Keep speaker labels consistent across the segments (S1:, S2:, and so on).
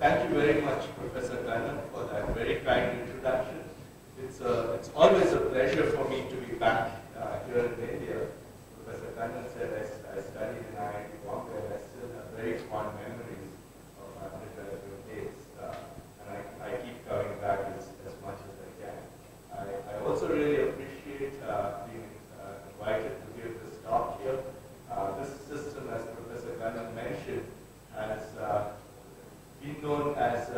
S1: Thank you very much, Professor Kannan, for that very kind introduction. It's always a pleasure for me to be back here in India. Professor Kannan said I studied in IIT Bombay, and I still have very fond memories of my undergraduate days. And I keep coming back as much as I can. I also really appreciate being invited to give this talk here. This system, as Professor Kannan mentioned, has been known as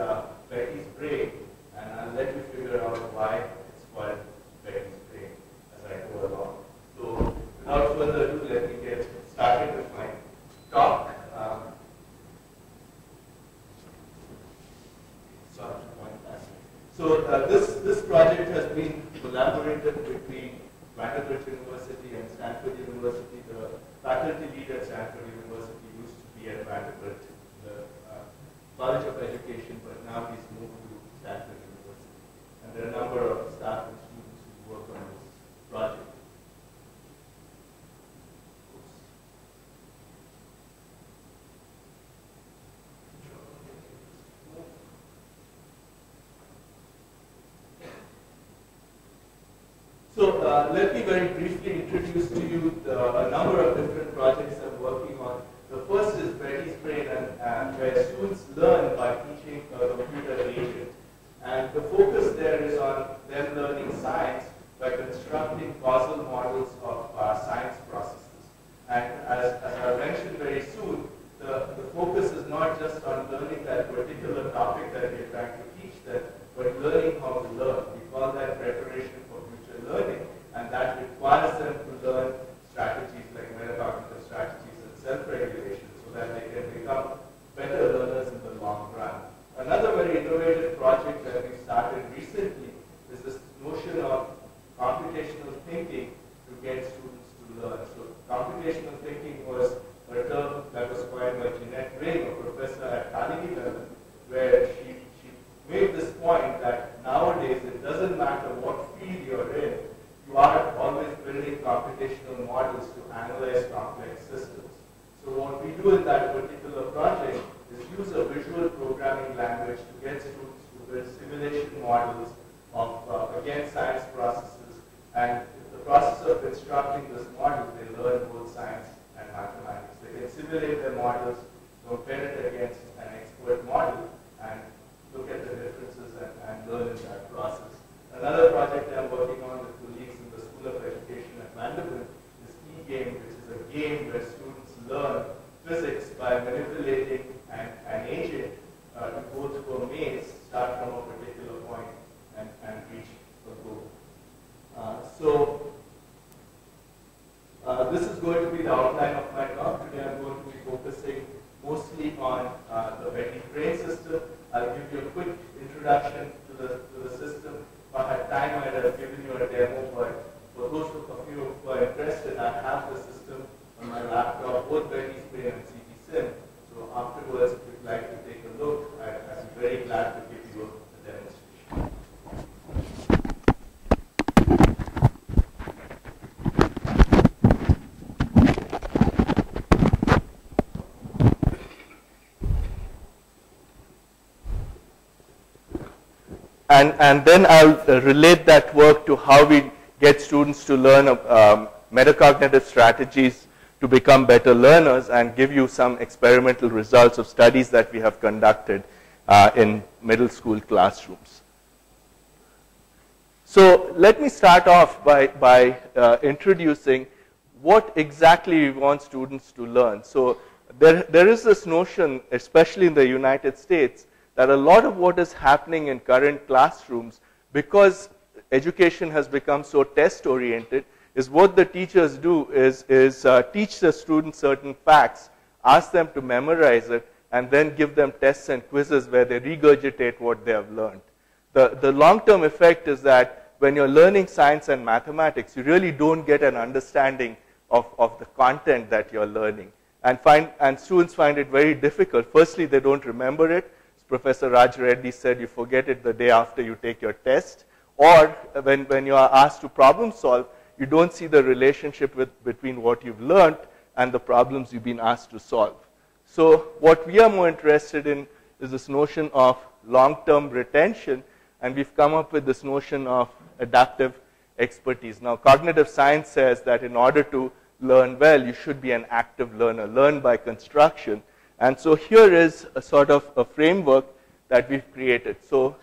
S1: Betty's brain, and I'll let you figure out why it's called Betty's brain as I go along. So, without further ado, let me get started with my talk. So, this project has been collaborated between Vanderbilt University and Stanford University. The faculty lead at Stanford University used to be at Vanderbilt, the College of Education, but now he's moved to Stanford University. And there are a number of staff and students who work on this project. So let me very briefly introduce to you a number of different projects I'm working on. The first is Betty's brain, and where students learn by teaching a computer agent. And the focus there is on them learning science by constructing causal models of science processes. And as I mentioned very soon, the focus is not just on learning that particular topic that we're trying to teach them, but learning how to learn. We call that preparation for future learning, and that requires them to learn strategies like metacognitive strategies and self-regulation so that they can become better learners in the long run. Another very innovative project that we started recently is this notion of computational thinking to get students to learn. So computational thinking was a term that was coined by Jeanette Ring, a professor at Carnegie Mellon, where she made this point that nowadays it doesn't matter what field you're in, you are always building computational models to analyze complex systems. So what we do in that particular project is use a visual programming language to get students to build simulation models of, again, science processes. And in the process of constructing this model, they learn both science and mathematics. They can simulate their models, compare it against an expert model, and look at the differences and learn in that process. Another project I'm working on with colleagues in the School of Education at Vanderbilt is E-Game, which is a game where students learn physics by manipulating an agent to go through a maze, start from a particular point, and reach a goal. This is going to be the outline of my talk. Today I'm going to be focusing mostly on the Betty brain system. I'll give you a quick introduction to the system. If I had time, I'd have given you a demo, but for those of you who are interested, I have the system on my laptop, both Betty's brain and CT-SIM. So afterwards, if you'd like to take a look, I'd be very glad to give you a demonstration. And then I'll relate that work to how we get students to learn metacognitive strategies to become better learners, and give you some experimental results of studies that we have conducted in middle school classrooms. So let me start off by introducing what exactly we want students to learn. So there is this notion, especially in the United States, that a lot of what is happening in current classrooms, because education has become so test-oriented, is what the teachers do is teach the students certain facts, ask them to memorize it, and then give them tests and quizzes where they regurgitate what they have learned. The long-term effect is that when you're learning science and mathematics, you really don't get an understanding of the content that you're learning. And students find it very difficult. Firstly, they don't remember it. Professor Raj Reddy said you forget it the day after you take your test, or when you are asked to problem solve, you don't see the relationship between what you've learned and the problems you've been asked to solve. So what we are more interested in is this notion of long-term retention, and we've come up with this notion of adaptive expertise. Now, cognitive science says that in order to learn well, you should be an active learner, learn by construction. And so here is a sort of a framework that we've created. So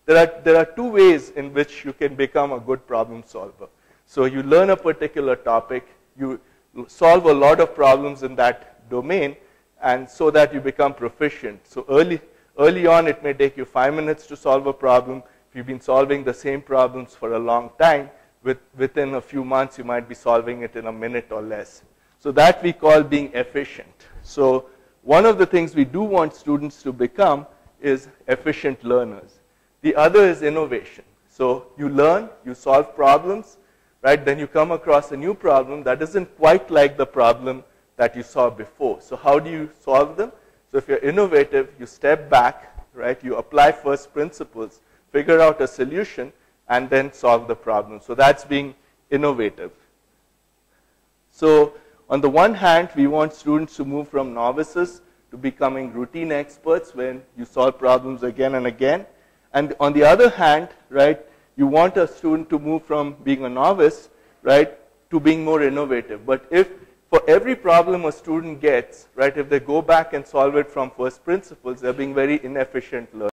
S1: there are two ways in which you can become a good problem solver. So you learn a particular topic, you solve a lot of problems in that domain, and so that you become proficient. So early on, it may take you 5 minutes to solve a problem. If you've been solving the same problems for a long time, within a few months, you might be solving it in a minute or less. So that we call being efficient. So one of the things we do want students to become is efficient learners. The other is innovation. So you learn, you solve problems, right? Then you come across a new problem that isn't quite like the problem that you saw before. So how do you solve them? So if you're innovative, you step back, right? You apply first principles, figure out a solution, and then solve the problem. So that's being innovative. So on the one hand, we want students to move from novices to becoming routine experts when you solve problems again and again. And on the other hand, right, you want a student to move from being a novice, right, to being more innovative. But if for every problem a student gets, right, if they go back and solve it from first principles, they're being very inefficient learners.